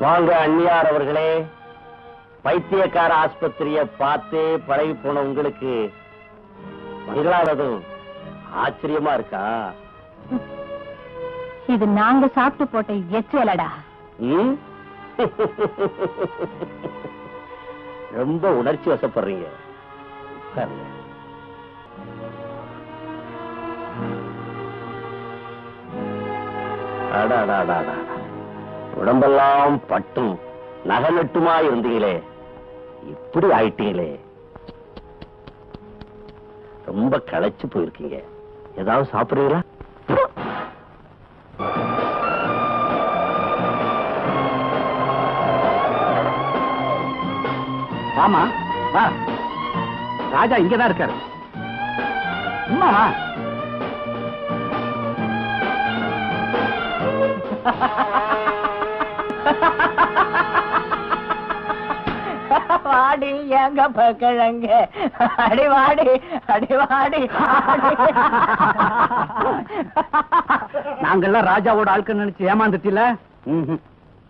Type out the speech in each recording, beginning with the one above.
வாங்க அந்நியார் அவர்களே. பைத்தியக்கார ஆஸ்பத்திரியை பார்த்தே பழகி போன உங்களுக்கு மகிழானதும் ஆச்சரியமா இருக்கா? இது நாங்க சாப்பிட்டு போட்ட எச்சலடா. ரொம்ப உணர்ச்சி வசப்படுறீங்க. உடம்பெல்லாம் பட்டும் நகநட்டுமா இருந்தீங்களே, இப்படி ஆயிட்டீங்களே. ரொம்ப களைச்சு போயிருக்கீங்க. ஏதாவது சாப்பிடுறீங்களா? ஆமா வா, ராஜா இங்கதான் இருக்காரு. வா. வாடி எங்க பக்கழங்க, அடி வாடி அடி வாடி. நாங்கெல்லாம் ராஜாவோட ஆட்கள் நினைச்சு ஏமாந்துட்டில,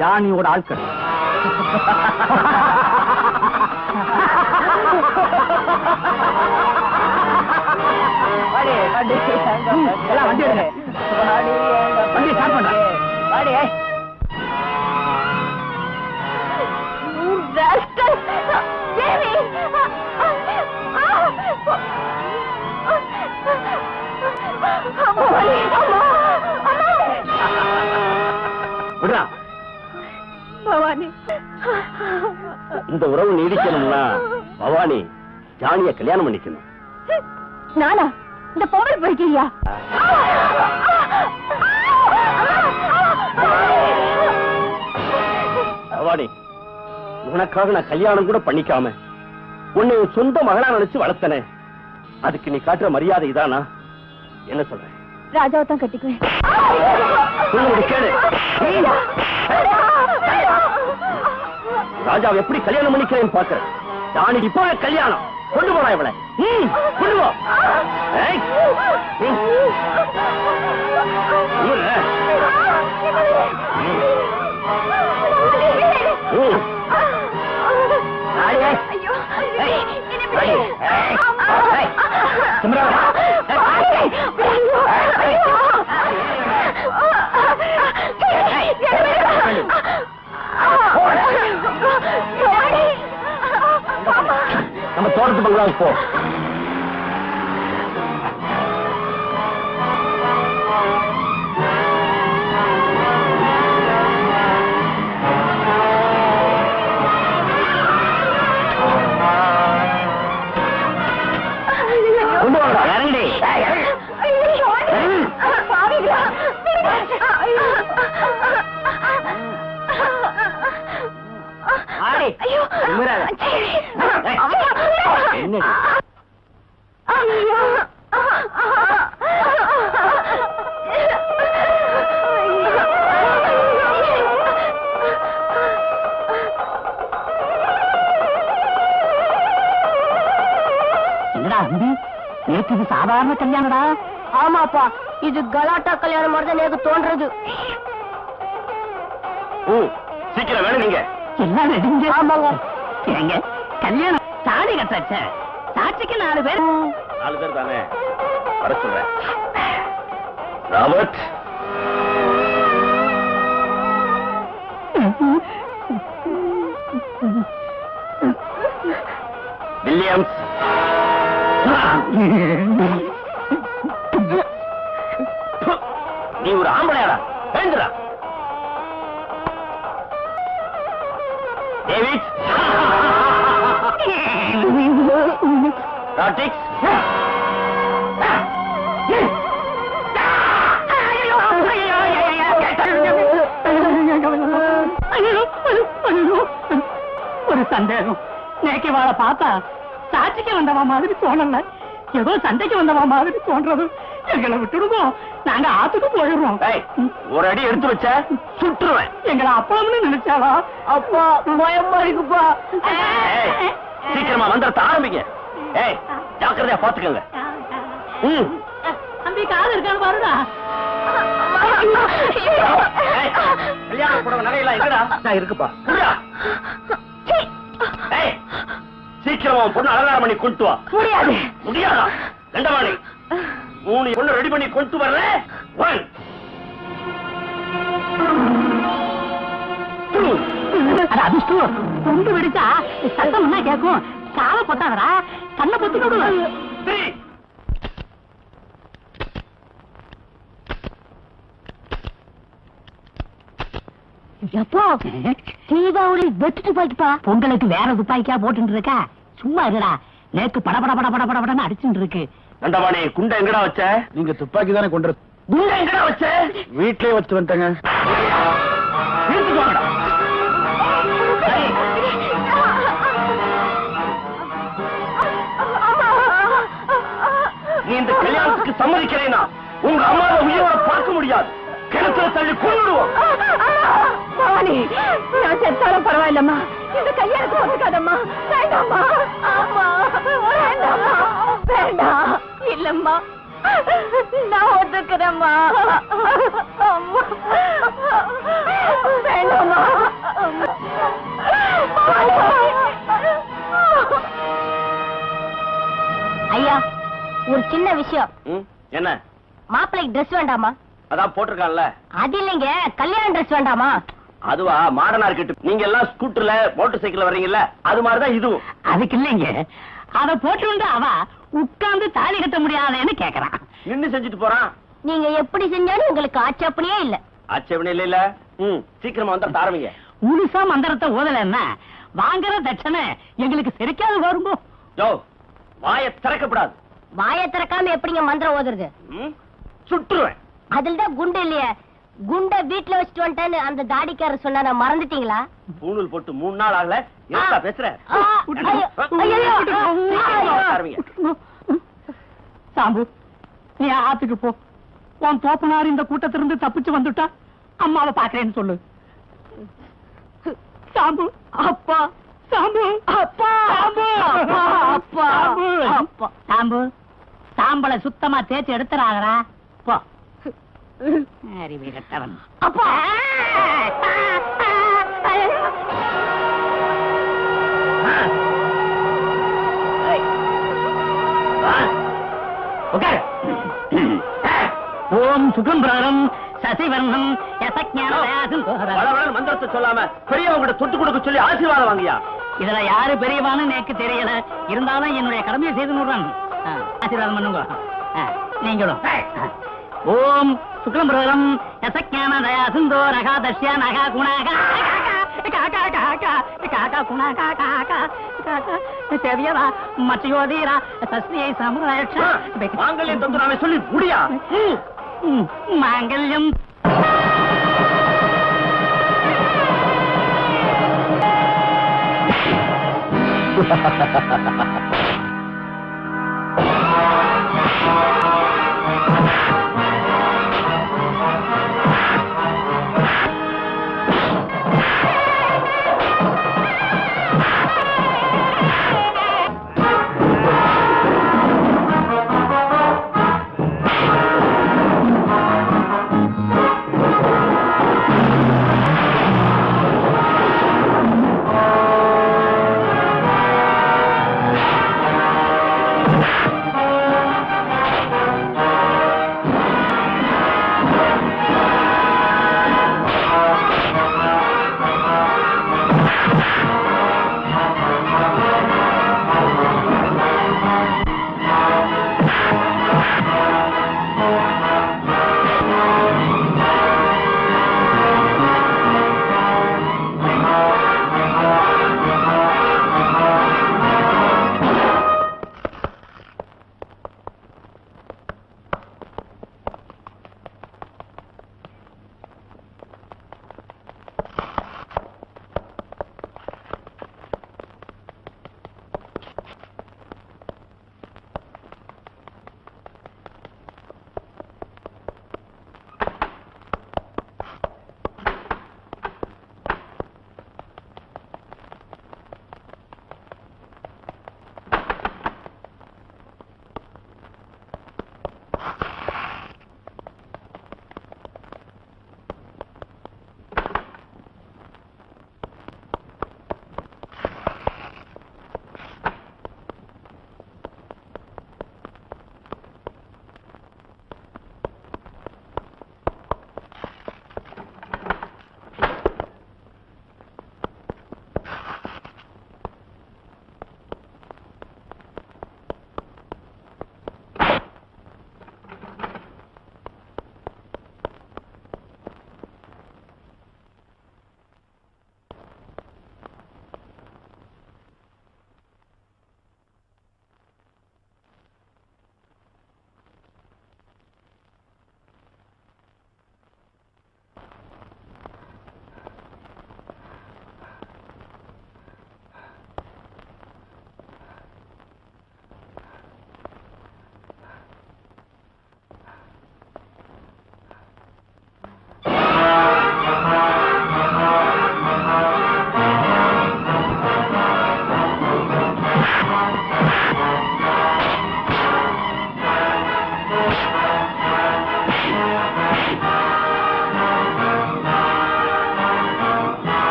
ஜானியோட ஆட்கள். வண்டி ஸ்டார்ட் பண்ற. பவானி, இந்த உறவு நீடிக்கணும்னா பவானி ஜானிய கல்யாணம் பண்ணிக்கணும். நானா? இந்த பொம்பளை போய்க்கிறியா? பவானி, உனக்காக நான் கல்யாணம் கூட பண்ணிக்காம உன்னை சொந்த மகனா நினைச்சு வளர்த்தனே. அதுக்கு நீ காட்டுற மரியாதை இதானா? என்ன சொல்ற? ராஜாவை தான் கட்டிக்குவேன். கேளு, ராஜாவை எப்படி கல்யாணம் பண்ணிக்கிறேன்னு பாக்குறேன். ஜானி இப்போ கல்யாணம் கொண்டு போறா இவளை. கொண்டு போ. நம்ம தோட்டத்து பங்களாவுக்கு போ. இது சாதாரண கல்யாணடா. ஆமாப்பா, இது கலாட்டா கல்யாணம் மாதிரி தான் எனக்கு தோன்றது. சீக்கிரம் வேணும் நீங்க எல்லாம் ரெடிங்க. ஆமாங்க. எங்க கல்யாணம் தாடி கட்டாச்ச, சாட்சிக்கு 4 பேர். 4 பேர் தானே? வர சொல்றேன். ராபர்ட், வில்லியம்ஸ், நீ ஒரு ஆம்பளையாடா, எழுந்துடா. டேவிட், ராட்டிக்ஸ், ஒரு சந்தேகம். நேக்கி வாழ பார்த்தா சாட்சிக்கு வந்தவா மாதிரி தோணல, ஏதோ சண்டைக்கு வந்தவா மாதிரி தோன்றது. எங்களை விட்டுடுவோம், நாங்க ஆத்துக்கு போயிடுறோம். ஒரு அடி எடுத்து வச்ச சுட்டுருவேன். எங்களை அப்பான்னு நினைச்சாளா? அப்பா பயமா இருக்குப்பா. சீக்கிரமா மந்திரத்தை ஆரம்பிங்க. ஜாக்கிரதையா பாத்துக்கங்க. தம்பி காது இருக்கான்னு பாருடா. கல்யாண புடவை நகையெல்லாம் எங்கடா? நான் இருக்குப்பா. குடுடா. ஏய், சீக்கிரம் உன் பொண்ணு அலங்காரம் பண்ணி கொண்டு வா. முடியாது. முடியாதா? கண்டவாணி 3 பொண்ணு ரெடி பண்ணி கொண்டு வரல. 1 2 அது அதிர்ஷ்டம். கொண்டு விடுச்சா சத்தம் என்ன கேட்கும்? கால பொத்தாதடா, கண்ணை பொத்தி கொடு. 3 எப்போ தீபாவளி வெட்டு துப்பாக்கிப்பா. பொங்கலுக்கு வேற துப்பாக்கியா போட்டு இருக்கா? சும்மா இருடா, நேக்கு படபட படபட படபடன்னு அடிச்சுட்டு இருக்கு. கண்டவாணி குண்டை எங்கடா வச்ச? நீங்க துப்பாக்கி தானே கொண்டு குண்டை எங்கடா வச்ச? வீட்லயே வச்சு வந்துட்டேங்க. இழுத்துட்டு வாங்கடா. ஏய், நீ இந்த கல்யாணத்துக்கு சம்மதிக்கிறேனா உங்க அம்மாவை உயிரோட பார்க்க முடியாது. கிணத்துல தள்ளி கொண்டுடுவோம். பவானி, நான் செத்தாலும் பரவாயில்லம்மா, இந்த கையெழுத்து ஒத்துக்காதம்மா. வேண்டாம்மா. ஆமா, வேண்டாம்மா. வேண்டாம். இல்லம்மா, நான் ஒத்துக்கிறேம்மா. அம்மா, வேண்டாம்மா. ஐயா, ஒரு சின்ன விஷயம். என்ன? மாப்பிள்ளைக்கு ட்ரெஸ் வேண்டாமா? அதான் போட்டிருக்கான்ல. அது இல்லைங்க, கல்யாண ட்ரெஸ் வேண்டாமா? அதுவா மாடனா இருக்கட்டும். நீங்க எல்லாம் ஸ்கூட்டர்ல மோட்டார் சைக்கிள்ல வர்றீங்கல்ல, அது மாதிரிதான் இதுவும். அதுக்கு இல்லைங்க, அத போட்டு அவ உட்கார்ந்து தாலி கட்ட முடியாதேன்னு கேக்குறான். நின்னு செஞ்சுட்டு போறான். நீங்க எப்படி செஞ்சாலும் உங்களுக்கு ஆட்சேபனையே இல்ல. ஆட்சேபனை இல்ல. சீக்கிரமா வந்து ஆரம்பிங்க. முழுசா மந்திரத்தை ஓதலன்னா வாங்குற தட்சணை எங்களுக்கு சரிக்காது வரும்போ. யோ, வாயை திறக்கப்படாது. வாயை திறக்காம எப்படிங்க மந்திரம் ஓதுறது? சுட்டுருவேன். அதுலதான் குண்டு இல்லையே. குண்ட வீட்டுல வச்சுட்டு வந்துட்டேன்னு அந்த தாடிக்காரர் சொன்னா மறந்துட்டீங்களா? பூணூல் போட்டு 3 நாள் ஆகல. என்ன பேசுற? சாம்பு, நீ ஆத்துக்கு போ. உன் தோப்பனார் இந்த கூட்டத்திலிருந்து தப்பிச்சு வந்துட்டா அம்மாவை பாக்குறேன்னு சொல்லு. சாம்பு, அப்பா. சாம்பு, அப்பா. சாம்பு, அப்பா. அப்பா. சாம்பு, சாம்பலை சுத்தமா தேய்ச்சி எடுத்துறாங்கடா. போ. அறிவிரட்டவன். அப்பா. ஓம் சுகம் பிராரம் சசிவர்ணம் மந்திரத்தை சொல்லாம பெரியவங்க தொட்டு கொடுக்க சொல்லி ஆசீர்வாதம் வாங்கியா. இதுல யாரு பெரியவான்னு எனக்கு தெரியல. இருந்தாலும் என்னுடைய கடமையை செய்து நூறான். ஆசீர்வாதம் பண்ணுங்க நீங்களும். ஓம் சுக்லம் பிரதம் யசஞான தயா சிந்தோ ரகா தஷ்யா நகா குணாகா காக்கா காக்கா காக்கா குணாகா காக்கா காக்கா செவியரா மத்தியோதீரா சஸ்தியை சமுதாய மாங்கல்யம் தந்துராமே சொல்லி முடியா. மாங்கல்யம்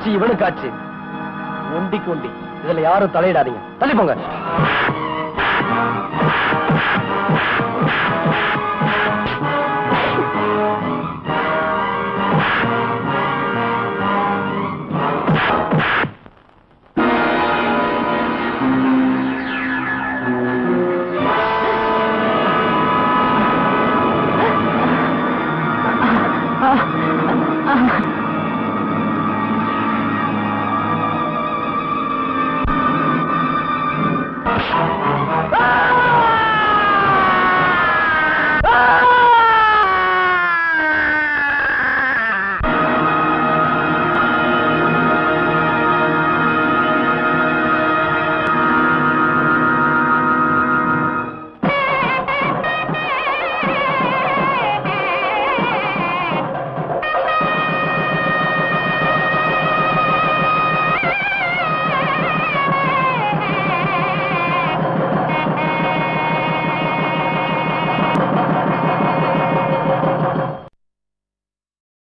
ஆட்சி இவனுக்கு ஆட்சி. ஒண்டிக்கு ஒண்டி. இதுல யாரும் தலையிடாதீங்க. தள்ளி போங்க.